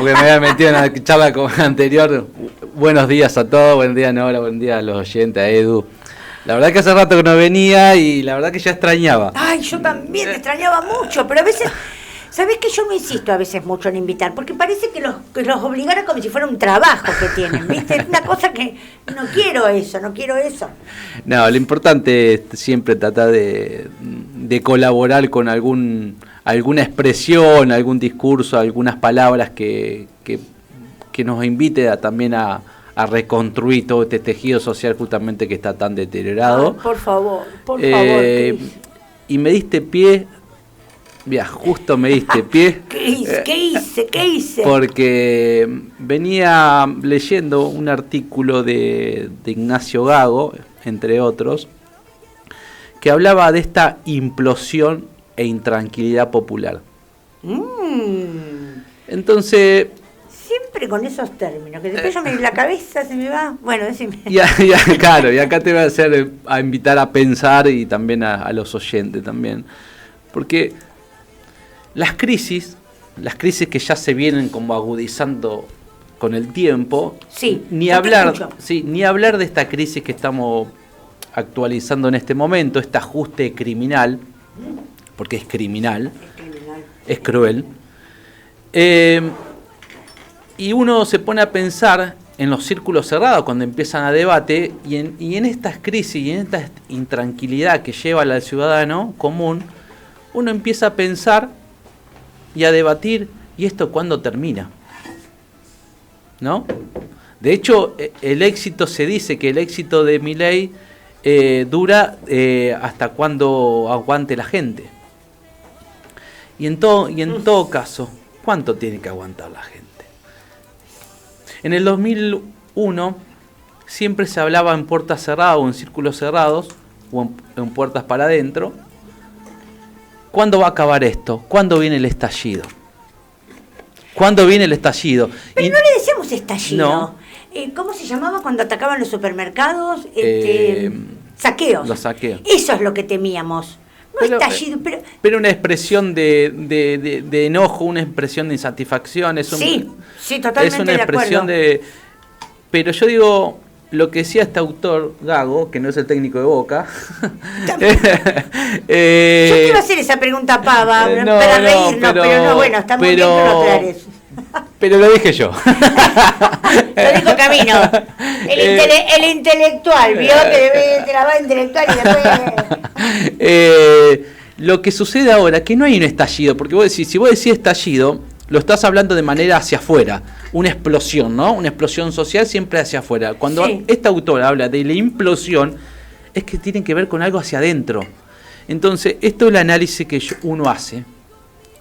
porque me había metido en la charla anterior. Buenos días a todos, buen día Nora, buen día a los oyentes, a Edu. La verdad que hace rato que no venía y la verdad que ya extrañaba. Ay, yo también te extrañaba mucho, pero a veces, ¿sabés que yo no insisto a veces mucho en invitar? Porque parece que los obligara como si fuera un trabajo que tienen, ¿viste? Es una cosa que no quiero eso. No, lo importante es siempre tratar de colaborar con alguna expresión, algún discurso, algunas palabras que nos invite también a reconstruir todo este tejido social justamente que está tan deteriorado. Ay, por favor. Y me diste pie, justo me diste pie. ¿Qué hice? Porque venía leyendo un artículo de Ignacio Gago, entre otros, que hablaba de esta implosión e intranquilidad popular. Entonces... Siempre con esos términos, que después la cabeza se me va. Bueno, decime. Claro, y acá te voy a invitar a pensar y también a los oyentes también. Porque las crisis que ya se vienen como agudizando con el tiempo, sí, ni hablar de esta crisis que estamos actualizando en este momento, este ajuste criminal, porque es criminal, es cruel. Y uno se pone a pensar en los círculos cerrados cuando empiezan a debate y en estas crisis y en esta intranquilidad que lleva al ciudadano común, uno empieza a pensar y a debatir, ¿y esto cuándo termina? ¿No? De hecho, se dice que el éxito de Milei dura hasta cuando aguante la gente. Y en todo caso, ¿cuánto tiene que aguantar la gente? En el 2001 siempre se hablaba en puertas cerradas o en círculos cerrados o en puertas para adentro. ¿Cuándo va a acabar esto? ¿Cuándo viene el estallido? ¿Cuándo viene el estallido? Pero no le decíamos estallido. No. ¿Cómo se llamaba cuando atacaban los supermercados? Saqueos. Los saqueos. Eso es lo que temíamos. Estallido, pero una expresión de enojo, una expresión de insatisfacción. Sí, totalmente. Es una expresión Pero yo digo, lo que decía este autor, Gago, que no es el técnico de Boca. Yo te iba a hacer esa pregunta pava, para reírnos, pero no, bueno, está muy bien que lo aclares. Pero lo dije yo. Lo dijo Camino. El intelectual, vio que te la va intelectual y después... lo que sucede ahora es que no hay un estallido, porque si vos decís estallido, lo estás hablando de manera hacia afuera, una explosión, ¿no? Una explosión social siempre hacia afuera. Cuando este autor habla de la implosión, es que tiene que ver con algo hacia adentro. Entonces, esto es el análisis que uno hace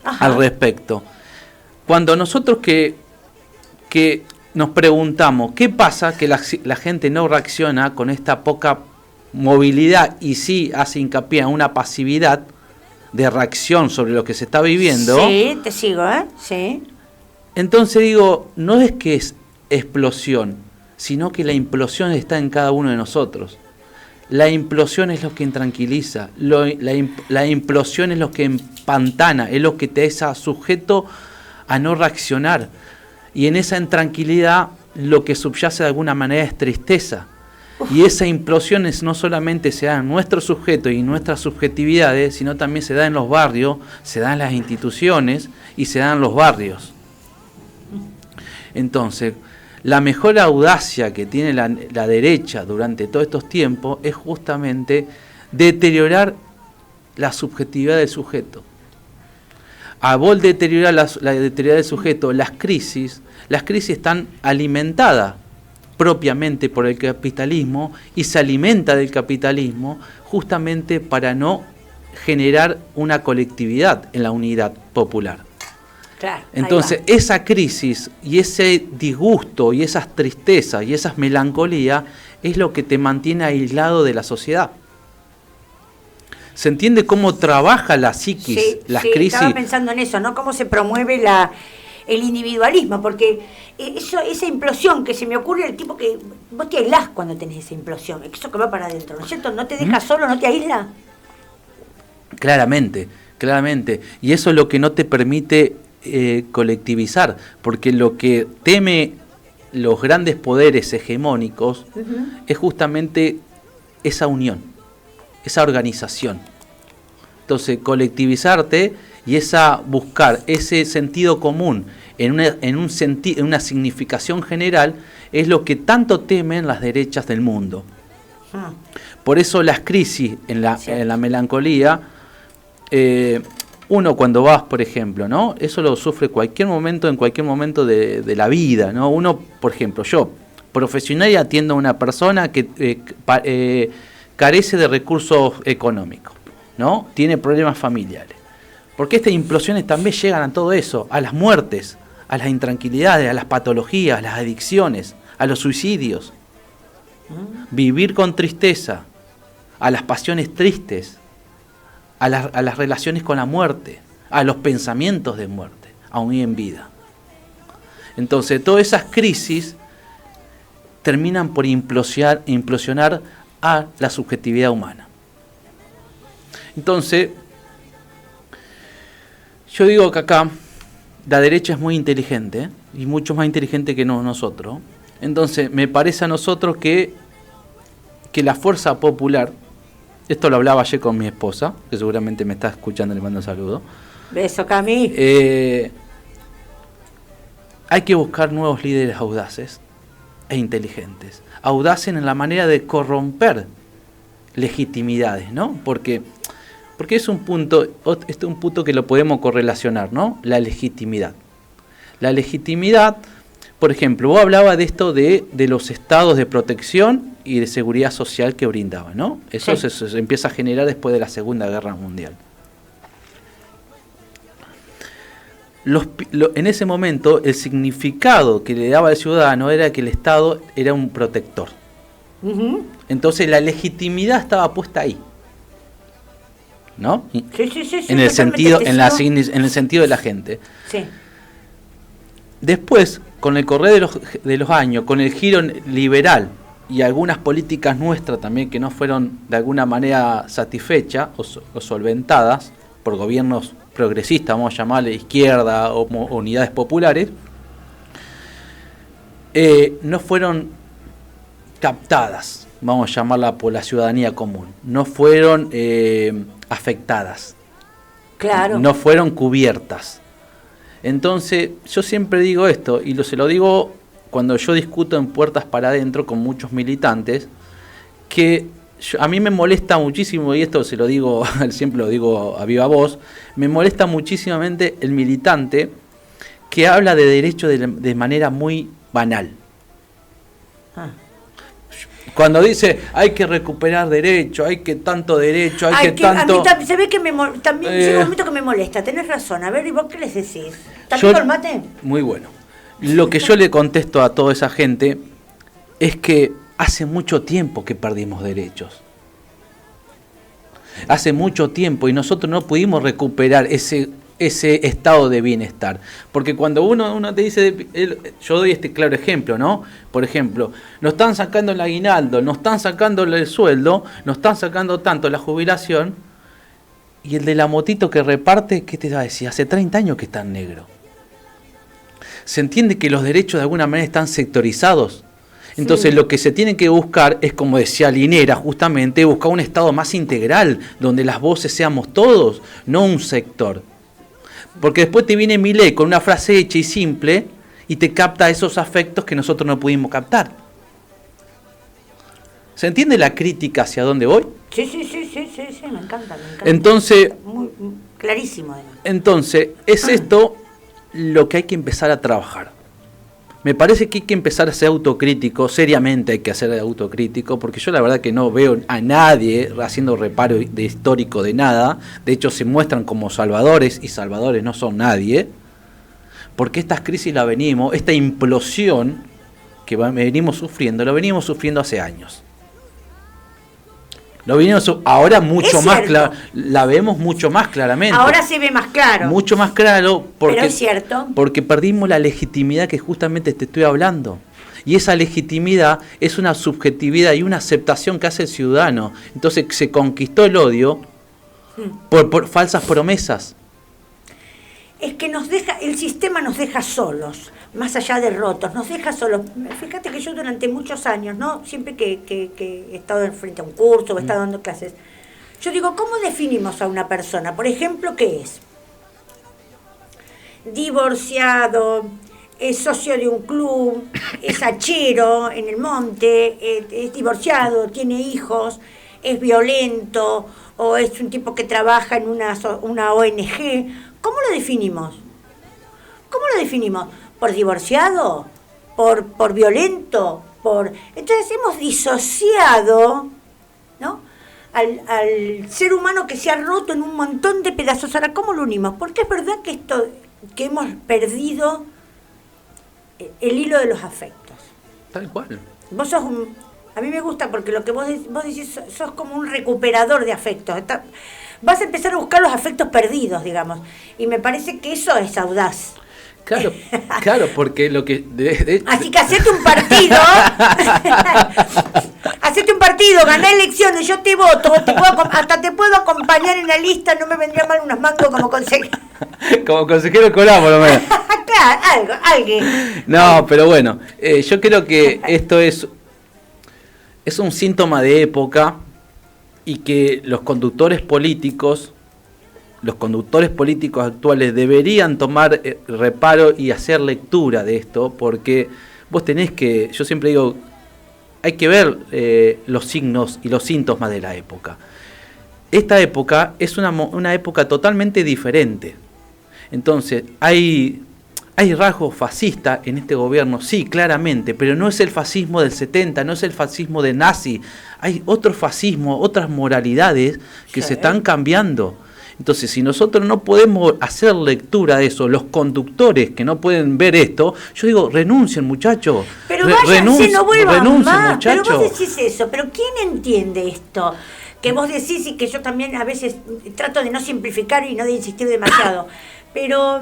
al respecto. Cuando nosotros que nos preguntamos qué pasa que la gente no reacciona con esta poca movilidad y sí hace hincapié en una pasividad de reacción sobre lo que se está viviendo. Sí, te sigo, sí. Entonces digo, no es que es explosión, sino que la implosión está en cada uno de nosotros. La implosión es lo que intranquiliza, la implosión es lo que empantana, es lo que te deja sujeto a no reaccionar. Y en esa intranquilidad lo que subyace de alguna manera es tristeza. Y esa implosión no solamente se da en nuestro sujeto y nuestras subjetividades, sino también se da en los barrios, se da en las instituciones y se da en los barrios. Entonces, la mejor audacia que tiene la derecha durante todos estos tiempos es justamente deteriorar la subjetividad del sujeto. A vos deteriorar la deteriorar del sujeto, las crisis están alimentadas propiamente por el capitalismo y se alimenta del capitalismo justamente para no generar una colectividad en la unidad popular. Claro, entonces esa crisis y ese disgusto y esas tristezas y esas melancolías es lo que te mantiene aislado de la sociedad. ¿Se entiende cómo trabaja la psiquis, las crisis? Estaba pensando en eso, ¿no? Cómo se promueve el individualismo, porque esa implosión que se me ocurre, el tipo que vos te aislás cuando tenés esa implosión, eso que va para adentro, ¿no es cierto? ¿No te deja solo, no te aísla? Claramente. Y eso es lo que no te permite colectivizar, porque lo que teme los grandes poderes hegemónicos es justamente esa unión, esa organización. Entonces, colectivizarte y buscar ese sentido común en una significación general es lo que tanto temen las derechas del mundo. Por eso las crisis en la melancolía, uno cuando vas, por ejemplo, ¿no? Eso lo sufre en cualquier momento de la vida, ¿no? Uno, por ejemplo, yo, profesional, y atiendo a una persona que carece de recursos económicos, ¿no? Tiene problemas familiares. Porque estas implosiones también llegan a todo eso, a las muertes, a las intranquilidades, a las patologías, a las adicciones, a los suicidios. Vivir con tristeza, a las pasiones tristes, a las relaciones con la muerte, a los pensamientos de muerte, aún en vida. Entonces, todas esas crisis terminan por implosionar a la subjetividad humana. Entonces, yo digo que acá la derecha es muy inteligente, y mucho más inteligente que nosotros. Entonces, me parece a nosotros que la fuerza popular, esto lo hablaba ayer con mi esposa, que seguramente me está escuchando, le mando un saludo. Beso, Cami. Hay que buscar nuevos líderes audaces e inteligentes. Audaces en la manera de corromper legitimidades, ¿no? Porque es un punto que lo podemos correlacionar, ¿no? La legitimidad. La legitimidad, por ejemplo, vos hablabas de esto de los estados de protección y de seguridad social que brindaban, ¿no? Eso sí. se empieza a generar después de la Segunda Guerra Mundial. En ese momento, el significado que le daba al ciudadano era que el Estado era un protector. Entonces, la legitimidad estaba puesta ahí, ¿no? Sí, en el sentido de la gente. Sí. Después, con el correr de los años, con el giro liberal y algunas políticas nuestras también que no fueron de alguna manera satisfechas o solventadas por gobiernos progresistas, vamos a llamarle izquierda o unidades populares, no fueron captadas, vamos a llamarla, por la ciudadanía común, no fueron afectadas, claro, no fueron cubiertas. Entonces, yo siempre digo esto, y se lo digo cuando yo discuto en puertas para adentro con muchos militantes, que a mí me molesta muchísimo, y esto se lo digo, siempre lo digo a viva voz, me molesta muchísimamente el militante que habla de derecho de manera muy banal. Cuando dice, hay que recuperar derecho, hay que tanto derecho, hay que tanto... A mí se ve que también llega un momento que me molesta, tenés razón. A ver, ¿y vos qué les decís? ¿También el mate? Muy bueno. Lo que yo le contesto a toda esa gente es que hace mucho tiempo que perdimos derechos. Hace mucho tiempo, y nosotros no pudimos recuperar ese estado de bienestar. Porque cuando uno te dice, yo doy este claro ejemplo, ¿no? Por ejemplo, nos están sacando el aguinaldo, nos están sacando el sueldo, nos están sacando tanto la jubilación, y el de la motito que reparte, ¿qué te va a decir? Hace 30 años que está en negro. ¿Se entiende que los derechos de alguna manera están sectorizados? Entonces, lo que se tiene que buscar es, como decía Linera, justamente, buscar un Estado más integral, donde las voces seamos todos, no un sector. Porque después te viene Milei con una frase hecha y simple y te capta esos afectos que nosotros no pudimos captar. ¿Se entiende la crítica hacia dónde voy? Sí, me encanta. Entonces, muy clarísimo además. Entonces, es esto lo que hay que empezar a trabajar. Me parece que hay que empezar a ser autocrítico, seriamente hay que ser autocrítico, porque yo la verdad que no veo a nadie haciendo reparo de histórico de nada. De hecho, se muestran como salvadores, y salvadores no son nadie, porque estas crisis esta implosión que venimos sufriendo hace años. Ahora mucho más claro, la vemos mucho más claramente. Ahora se ve más claro. Mucho más claro, pero es cierto. Porque perdimos la legitimidad que justamente te estoy hablando. Y esa legitimidad es una subjetividad y una aceptación que hace el ciudadano. Entonces se conquistó el odio por falsas promesas. es que el sistema nos deja solos, más allá de rotos, nos deja solos. Fíjate que yo durante muchos años, ¿no? Siempre que he estado frente a un curso o he estado dando clases, yo digo, ¿cómo definimos a una persona? Por ejemplo, ¿qué es? Divorciado, es socio de un club, es hachero en el monte, es divorciado, tiene hijos, es violento, o es un tipo que trabaja en una ONG. ¿Cómo lo definimos? ¿Cómo lo definimos? ¿Por divorciado? ¿Por violento? Entonces hemos disociado, ¿no?, al ser humano que se ha roto en un montón de pedazos. Ahora, ¿cómo lo unimos? Porque es verdad que hemos perdido el hilo de los afectos. Tal cual. Vos sos a mí me gusta porque lo que vos decís, sos como un recuperador de afectos. Vas a empezar a buscar los afectos perdidos, digamos. Y me parece que eso es audaz. Claro, porque lo que... Así que hacete un partido. Hacete un partido, ganá elecciones, yo te voto, hasta te puedo acompañar en la lista, no me vendría mal unos mangos como consejero. Como consejero Colá, por lo menos. Claro, algo. No, pero bueno, yo creo que esto es un síntoma de época y que los conductores políticos actuales deberían tomar reparo y hacer lectura de esto, porque vos tenés que, yo siempre digo, hay que ver los signos y los síntomas de la época. Esta época es una época totalmente diferente. Entonces, hay rasgos fascistas en este gobierno, sí, claramente, pero no es el fascismo del 70, no es el fascismo de nazi. Hay otro fascismo, otras moralidades que se están cambiando. Entonces, si nosotros no podemos hacer lectura de eso, los conductores que no pueden ver esto, yo digo, renuncien, muchachos. Pero váyanse, no vuelvan más. Muchachos. Pero vos decís eso, pero ¿quién entiende esto? Que vos decís, y que yo también a veces trato de no simplificar y no de insistir demasiado, pero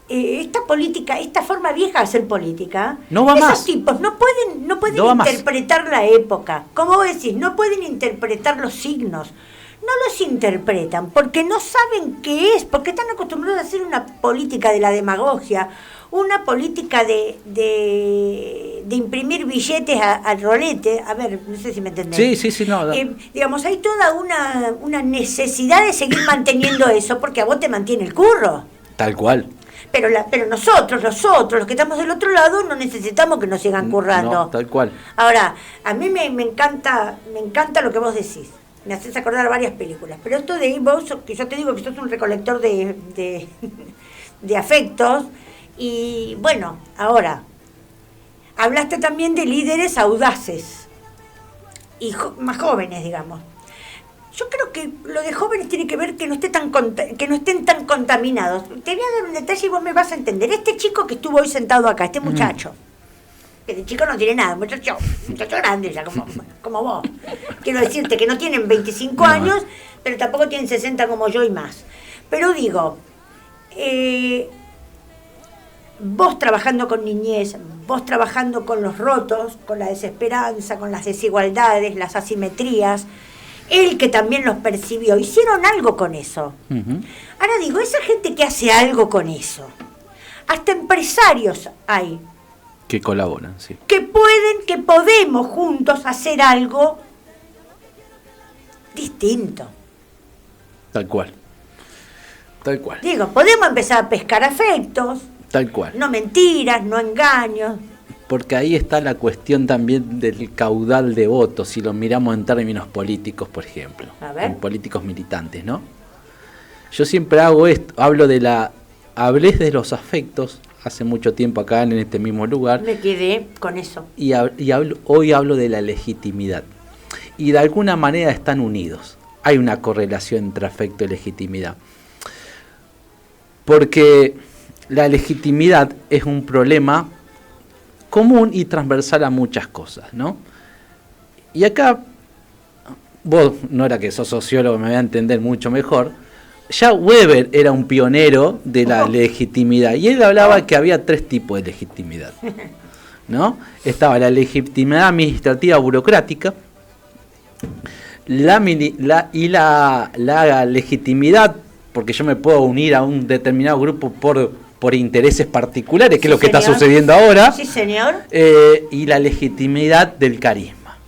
esta política, esta forma vieja de hacer política, no va esos más. tipos no pueden interpretar la época. Como vos decís, no pueden interpretar los signos. No los interpretan porque no saben qué es, porque están acostumbrados a hacer una política de la demagogia, una política de imprimir billetes al rolete. A ver, no sé si me entendés. Sí, no. Digamos, hay toda una necesidad de seguir manteniendo eso porque a vos te mantiene el curro. Tal cual. Pero nosotros, los que estamos del otro lado, no necesitamos que nos sigan currando. No, tal cual. Ahora, a mí me encanta lo que vos decís. Me haces acordar varias películas. Pero esto de vos, que yo te digo que sos un recolector de afectos. Y bueno, ahora, hablaste también de líderes audaces y más jóvenes, digamos. Yo creo que lo de jóvenes tiene que ver que no estén tan contaminados. Te voy a dar un detalle y vos me vas a entender. Este chico que estuvo hoy sentado acá, este muchacho, que de chico no tiene nada, muchacho grande ya, como vos. Quiero decirte que no tienen 25 años, pero tampoco tienen 60 como yo y más. Pero digo, vos trabajando con niñez, vos trabajando con los rotos, con la desesperanza, con las desigualdades, las asimetrías, él que también los percibió, hicieron algo con eso. Ahora digo, esa gente que hace algo con eso, hasta empresarios hay que colaboran, sí. Que podemos juntos hacer algo distinto. Tal cual. Digo, podemos empezar a pescar afectos. Tal cual. No mentiras, no engaños. Porque ahí está la cuestión también del caudal de votos, si lo miramos en términos políticos, por ejemplo. A ver. En políticos militantes, ¿no? Yo siempre hablé de los afectos hace mucho tiempo acá en este mismo lugar. Me quedé con eso. Hoy hablo de la legitimidad. Y de alguna manera están unidos. Hay una correlación entre afecto y legitimidad. Porque la legitimidad es un problema común y transversal a muchas cosas, ¿no? Y acá, vos, no era que sos sociólogo, me voy a entender mucho mejor. Ya Weber era un pionero de la legitimidad y él hablaba que había 3 tipos de legitimidad, ¿no? Estaba la legitimidad administrativa burocrática, la legitimidad porque yo me puedo unir a un determinado grupo por intereses particulares, que Sí, es lo que está señor. sucediendo ahora, Sí, señor. y la legitimidad del carisma.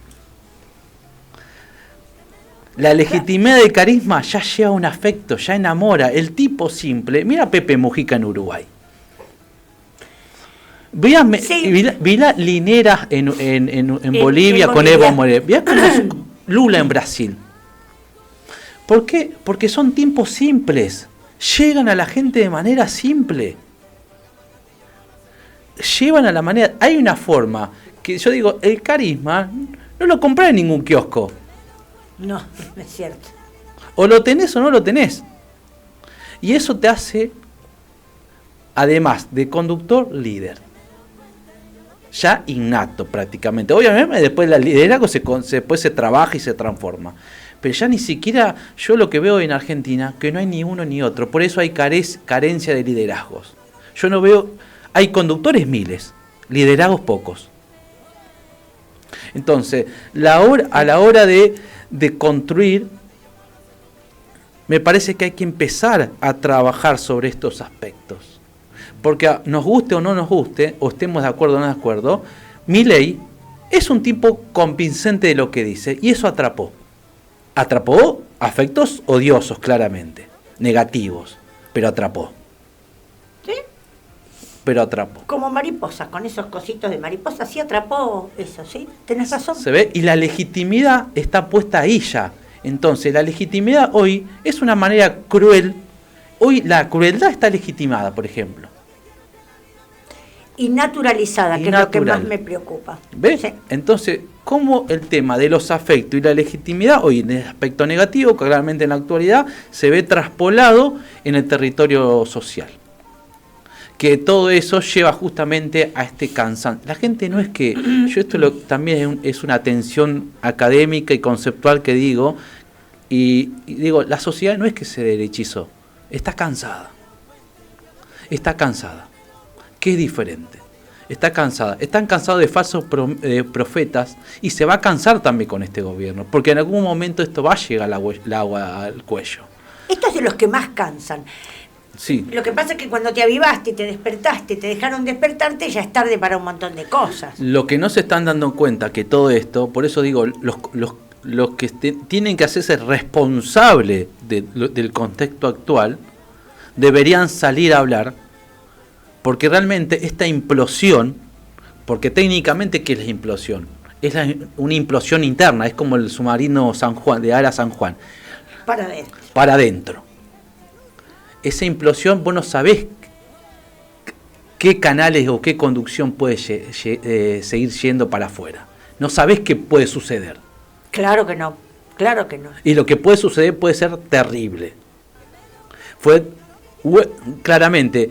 La legitimidad del carisma ya lleva un afecto, ya enamora. El tipo simple, mira a Pepe Mujica en Uruguay. Vi la Linera en Bolivia con Evo Morales. Vi Lula en Brasil. ¿Por qué? Porque son tiempos simples. Llegan a la gente de manera simple. Llevan a la manera... Hay una forma que yo digo, el carisma no lo comprás en ningún kiosco. No, es cierto. O lo tenés o no lo tenés. Y eso te hace, además de conductor, líder. Ya innato prácticamente. Obviamente después el liderazgo después se trabaja y se transforma. Pero ya ni siquiera yo lo que veo en Argentina, que no hay ni uno ni otro. Por eso hay carencia de liderazgos. Yo no veo... Hay conductores miles, liderazgos pocos. Entonces, a la hora de construir, me parece que hay que empezar a trabajar sobre estos aspectos. Porque nos guste o no nos guste, o estemos de acuerdo o no de acuerdo, Milei es un tipo convincente de lo que dice, y eso atrapó. Atrapó afectos odiosos, claramente, negativos, pero atrapó. ¿Sí? Pero atrapó. Como mariposa, con esos cositos de mariposa, sí atrapó eso, ¿sí? Tenés razón. ¿Se ve? Y la legitimidad está puesta ahí ya. Entonces, la legitimidad hoy es una manera cruel. Hoy la crueldad está legitimada, por ejemplo. Y naturalizada, que es lo que más me preocupa. ¿Ves? Sí. Entonces, ¿cómo el tema de los afectos y la legitimidad, hoy en el aspecto negativo, que claramente en la actualidad se ve traspolado en el territorio social? Que todo eso lleva justamente a este cansancio. La gente no es que... Yo esto también es una tensión académica y conceptual que digo, y digo, la sociedad no es que se derechizó, está cansada. Está cansada. Que es diferente. Está cansada. Están cansados de falsos profetas y se va a cansar también con este gobierno, porque en algún momento esto va a llegar el agua al cuello. Esto es de los que más cansan. Sí. Lo que pasa es que cuando te avivaste, te despertaste, te dejaron despertarte, ya es tarde para un montón de cosas. Lo que no se están dando cuenta que todo esto, por eso digo, los que tienen que hacerse responsables del contexto actual, deberían salir a hablar, porque realmente esta implosión, porque técnicamente, ¿qué es la implosión? Es una implosión interna, es como el submarino San Juan, de Ara San Juan. Para adentro. Para adentro. Esa implosión, vos no sabés qué canales o qué conducción puede seguir yendo para afuera. No sabés qué puede suceder. Claro que no, claro que no. Y lo que puede suceder puede ser terrible. Claramente,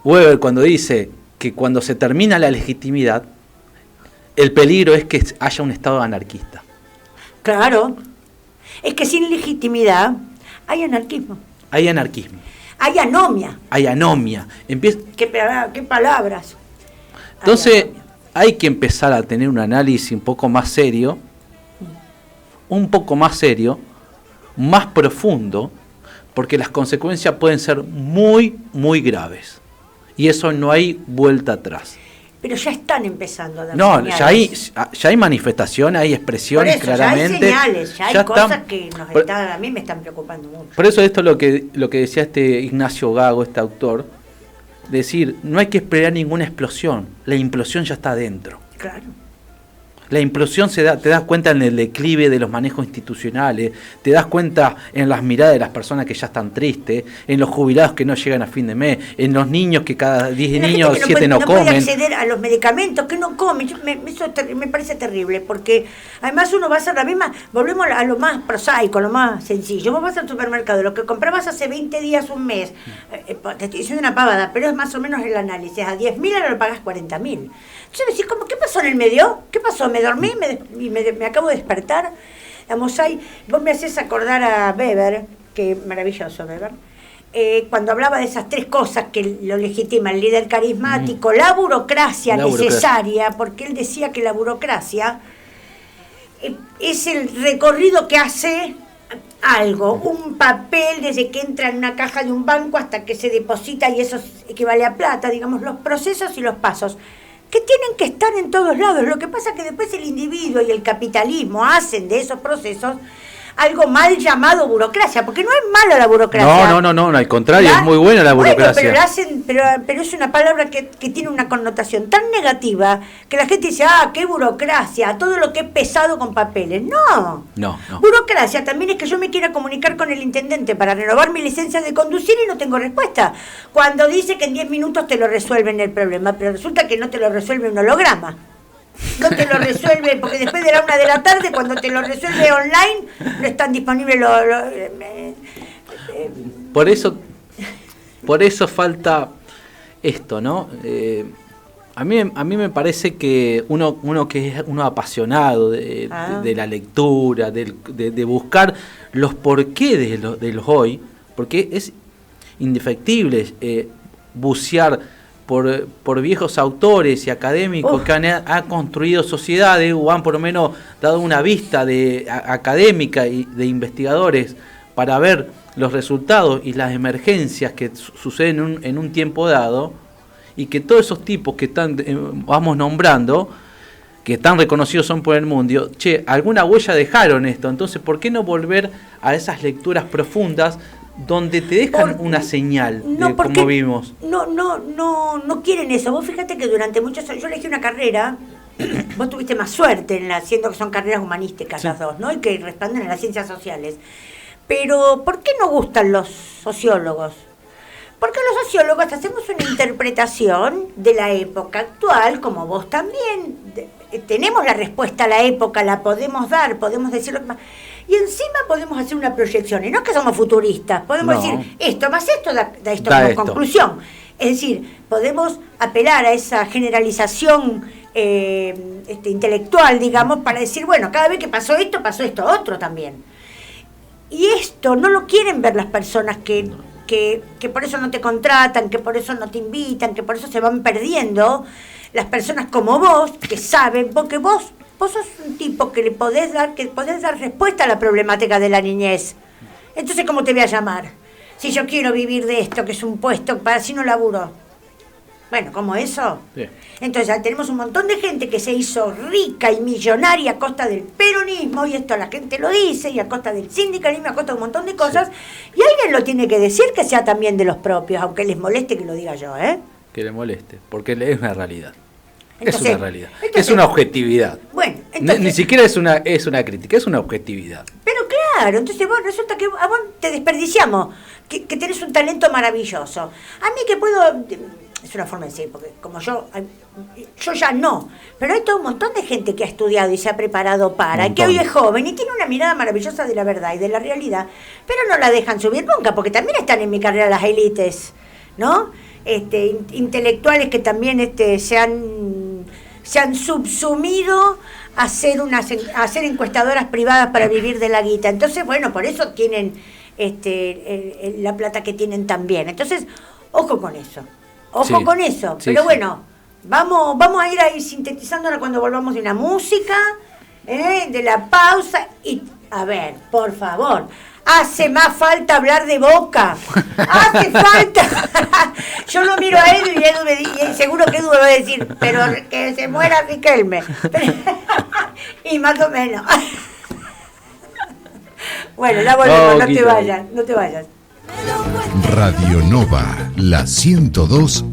Weber cuando dice que cuando se termina la legitimidad, el peligro es que haya un estado anarquista. Claro, es que sin legitimidad hay anarquismo. Hay anarquismo. Hay anomia. Hay anomia. ¿Qué palabras? Entonces, hay que empezar a tener un análisis un poco más serio, más profundo, porque las consecuencias pueden ser muy, muy graves. Y eso no hay vuelta atrás. Pero ya están empezando a dar señales. Ya hay manifestaciones, hay expresiones. Por eso, claramente. Ya hay señales, ya hay cosas que a mí me están preocupando mucho. Por eso esto es lo que decía Ignacio Gago, este autor, decir, no hay que esperar ninguna explosión, la implosión ya está adentro. Claro. La implosión te das cuenta en el declive de los manejos institucionales, te das cuenta en las miradas de las personas que ya están tristes, en los jubilados que no llegan a fin de mes, en los niños que cada 10 niños 7 no comen. No puede acceder a los medicamentos que no comen. Eso me parece terrible, porque además uno va a hacer la misma, volvemos a lo más prosaico, lo más sencillo. Vos vas al supermercado, lo que comprabas hace 20 días, un mes, te estoy diciendo una pavada, pero es más o menos el análisis, a 10.000 ahora lo pagas 40.000. Entonces me decís, ¿qué pasó en el medio? ¿Qué pasó? Me dormí y me acabo de despertar. Vos me haces acordar a Weber, que maravilloso Weber, cuando hablaba de esas tres cosas que lo legitima, el líder carismático, la burocracia necesaria, porque él decía que la burocracia es el recorrido que hace algo, un papel desde que entra en una caja de un banco hasta que se deposita y eso equivale a plata, digamos, los procesos y los pasos, que tienen que estar en todos lados. Lo que pasa es que después el individuo y el capitalismo hacen de esos procesos algo mal llamado burocracia, porque no es mala la burocracia. No, al contrario, es muy buena la burocracia. Pero es una palabra que tiene una connotación tan negativa que la gente dice, qué burocracia, todo lo que es pesado con papeles. No. Burocracia también es que yo me quiera comunicar con el intendente para renovar mi licencia de conducir y no tengo respuesta. Cuando dice que en 10 minutos te lo resuelven el problema, pero resulta que no te lo resuelve un holograma. No te lo resuelve, porque después de la 1 de la tarde, cuando te lo resuelve online, no están disponibles Por eso falta esto, ¿no? A mí me parece que uno que es uno apasionado de la lectura, de buscar los porqué de los hoy, porque es indefectible bucear por viejos autores y académicos que han construido sociedades o han por lo menos dado una vista académica y de investigadores para ver los resultados y las emergencias que suceden en un tiempo dado, y que todos esos tipos que vamos nombrando, que tan reconocidos son por el mundo, alguna huella dejaron esto. Entonces, ¿por qué no volver a esas lecturas profundas donde te dejan una señal de cómo vivimos? No quieren eso. Vos fíjate que durante muchos años yo elegí una carrera, vos tuviste más suerte siendo que son carreras humanísticas las dos, ¿no? Y que responden a las ciencias sociales. Pero, ¿por qué nos gustan los sociólogos? Porque los sociólogos hacemos una interpretación de la época actual, como vos también. Tenemos la respuesta a la época, la podemos dar, podemos decir lo que más. Y encima podemos hacer una proyección. Y no es que somos futuristas, podemos decir esto más esto da esto como conclusión. Es decir, podemos apelar a esa generalización intelectual, digamos, para decir, bueno, cada vez que pasó esto otro también. Y esto no lo quieren ver las personas que por eso no te contratan, que por eso no te invitan, que por eso se van perdiendo. Las personas como vos, que saben, porque vos sos un tipo que podés dar respuesta a la problemática de la niñez. Entonces, ¿cómo te voy a llamar? Si yo quiero vivir de esto, que es un puesto para si no laburo. Bueno, ¿cómo eso? Sí. Entonces, ya tenemos un montón de gente que se hizo rica y millonaria a costa del peronismo, y esto la gente lo dice, y a costa del sindicalismo, a costa de un montón de cosas, y alguien lo tiene que decir, que sea también de los propios, aunque les moleste que lo diga yo, ¿eh? Que le moleste, porque es una realidad. Entonces, es una realidad. Es una objetividad. Bueno, entonces, ni siquiera es una crítica, es una objetividad. Pero claro, entonces vos resulta que a vos te desperdiciamos, que tenés un talento maravilloso. A mí que puedo... Es una forma de decir, porque como yo ya no, pero hay todo un montón de gente que ha estudiado y se ha preparado que hoy es joven y tiene una mirada maravillosa de la verdad y de la realidad, pero no la dejan subir nunca, porque también están en mi carrera las élites, ¿no? Intelectuales que también se han subsumido a ser encuestadoras privadas para vivir de la guita. Entonces, bueno, por eso tienen la plata que tienen también. Entonces, ojo con eso. Con eso, pero bueno, vamos a ir ahí sintetizándola cuando volvamos de una música, de la pausa, y a ver, por favor, hace más falta hablar de Boca, hace falta. Yo lo miro a Edu y Edu y seguro que Edu me va a decir, pero que se muera Riquelme. Y más o menos. Bueno, ya volvemos, no te vayas. Radio Nova, la 102.